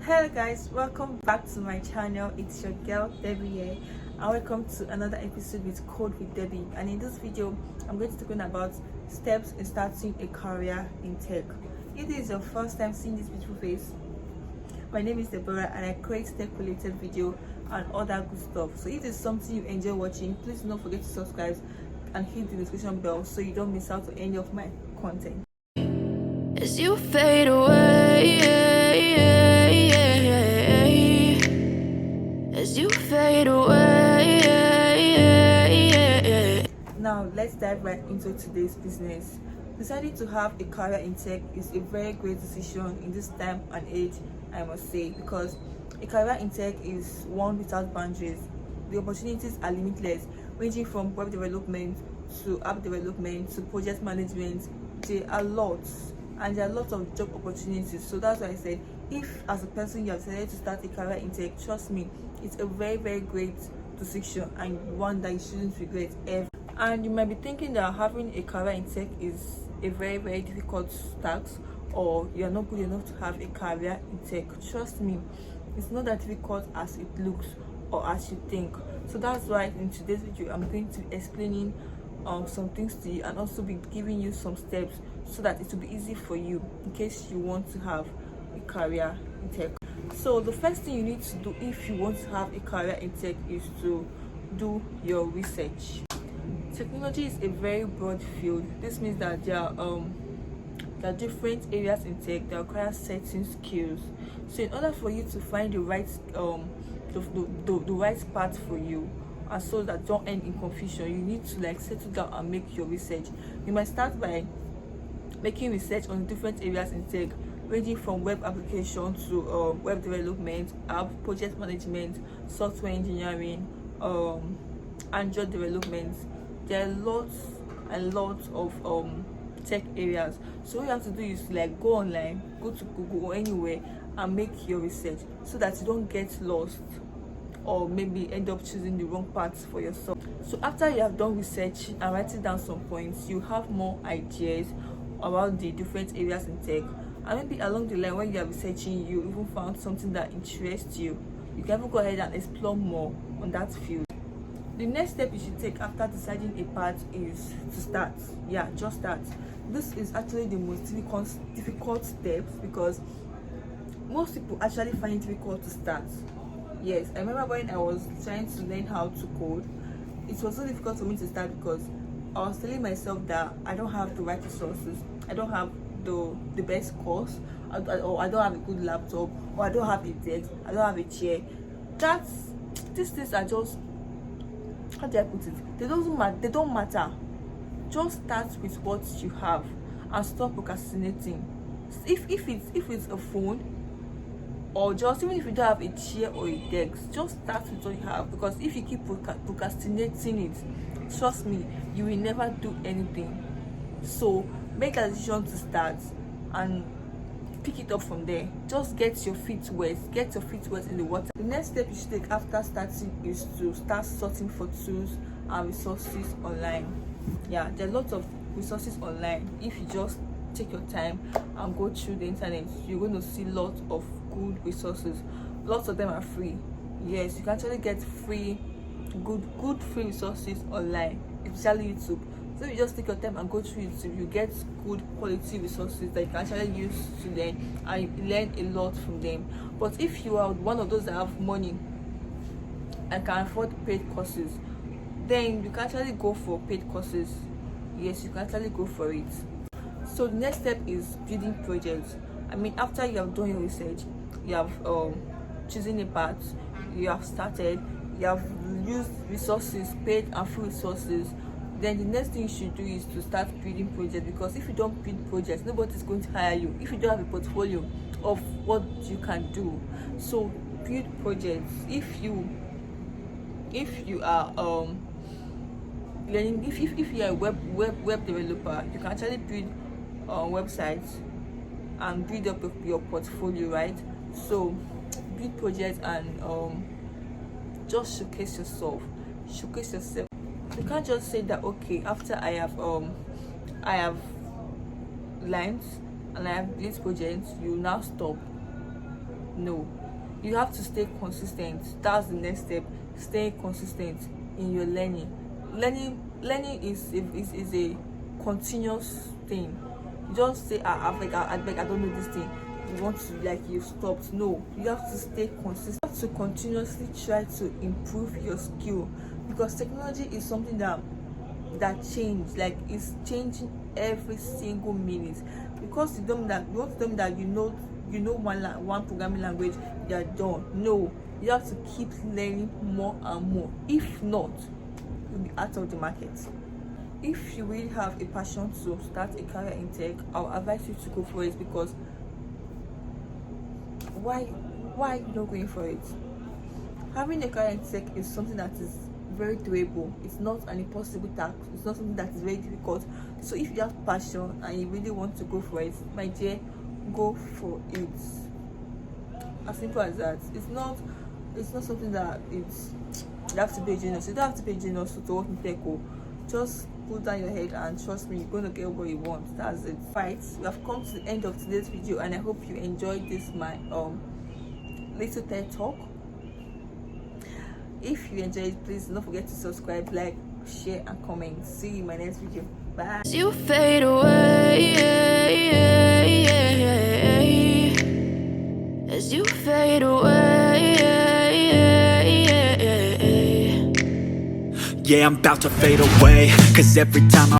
Hello guys, welcome back to my channel. It's your girl Debbie here, and welcome to another episode with Code with Debbie. And in this video I'm going to talk about steps in starting a career in tech. If this is your first time seeing this beautiful face, my name is Deborah and I create tech related video and other good stuff. So if it's something you enjoy watching, please don't forget to subscribe and hit the notification bell so you don't miss out on any of my content. As you fade away, as you fade away. Now let's dive right into today's business. Deciding to have a career in tech is a very great decision in this time and age, I must say, because a career in tech is one without boundaries. The opportunities are limitless, ranging from web development to app development to project management. There are lots, and there are lots of job opportunities. So that's why I said, if as a person you have decided to start a career in tech, trust me, it's a very great decision and one that you shouldn't regret ever. And you might be thinking that having a career in tech is a very difficult task, or you're not good enough to have a career in tech. Trust me, it's not that difficult as it looks or as you think. So that's why in today's video I'm going to be explaining some things to you, and also be giving you some steps so that it will be easy for you in case you want to have a career in tech. So the first thing you need to do if you want to have a career in tech is to do your research. Technology is a very broad field. This means that there are different areas in tech that require certain skills. So in order for you to find the right the right path for you, and so that don't end in confusion, you need to settle down and make your research. You might start by making research on different areas in tech, ranging from web application to web development, app project management, software engineering, Android development. There are lots and lots of tech areas. So what you have to do is go online, go to Google or anywhere, and make your research so that you don't get lost or maybe end up choosing the wrong path for yourself. So after you have done research and writing down some points, you have more ideas about the different areas in tech, and maybe along the line when you are researching, you even found something that interests you. You can even go ahead and explore more on that field. The next step you should take after deciding a path is to start. Yeah, just start. This is actually the most difficult step, because most people actually find it difficult to start. Yes, I remember when I was trying to learn how to code, it was so difficult for me to start because I was telling myself that I don't have the right resources, I don't have the best course, or I don't have a good laptop, or I don't have a desk, I don't have a chair. These things are just, how do I put it? They don't matter. Just start with what you have and stop procrastinating. If it's a phone, or just even if you don't have a chair or a desk, just start with what you have, because if you keep procrastinating it, trust me, you will never do anything. So make a decision to start and pick it up from there. Just get your feet wet in the water. The next step you should take after starting is to start searching for tools and resources online. Yeah, there are lots of resources online. If you just take your time and go through the internet, you're going to see lots of good resources. Lots of them are free. Yes, you can actually get free good free resources online, especially YouTube. So you just take your time and go through YouTube, you get good quality resources that you can actually use to learn, and you learn a lot from them. But if you are one of those that have money and can afford paid courses, then you can actually go for paid courses. Yes, you can actually go for it. So the next step is building projects. I mean, after you have done your research, you have chosen a path, you have started, you have used resources, paid and free resources, then the next thing you should do is to start building projects. Because if you don't build projects, nobody's going to hire you if you don't have a portfolio of what you can do. So build projects. If you are learning, if you are a web developer, you can actually build websites and build up your portfolio, right? So build projects and just showcase yourself. You can't just say that, okay, after I have learned and I have built projects, you now stop. No, you have to stay consistent. That's the next step. Stay consistent in your learning. Learning is a continuous thing. You just say, I beg, I don't know this thing, you want to, like, you've stopped. No, you have to stay consistent. You have to continuously try to improve your skill, because technology is something that change, like, it's changing every single minute. Because you want to tell me that you know one programming language, you're done. No, you have to keep learning more and more. If not, you'll be out of the market. If you really have a passion to start a career in tech, I'll advise you to go for it. Because why you not going for it? Having a career in tech is something that is very doable. It's not an impossible task. It's not something that is very difficult. So if you have passion and you really want to go for it, my dear, go for it. As simple as that. It's not something that you have to be a genius. You don't have to be a genius to work in tech. Just put down your head and trust me, you're going to get what you want. That's it. Right, we have come to the end of today's video, and I hope you enjoyed this, my little TED talk. If you enjoyed it, please don't forget to subscribe, like, share and comment. See you in my next video. Bye. As you fade away, as you fade away, yeah, I'm about to fade away, 'cause every time I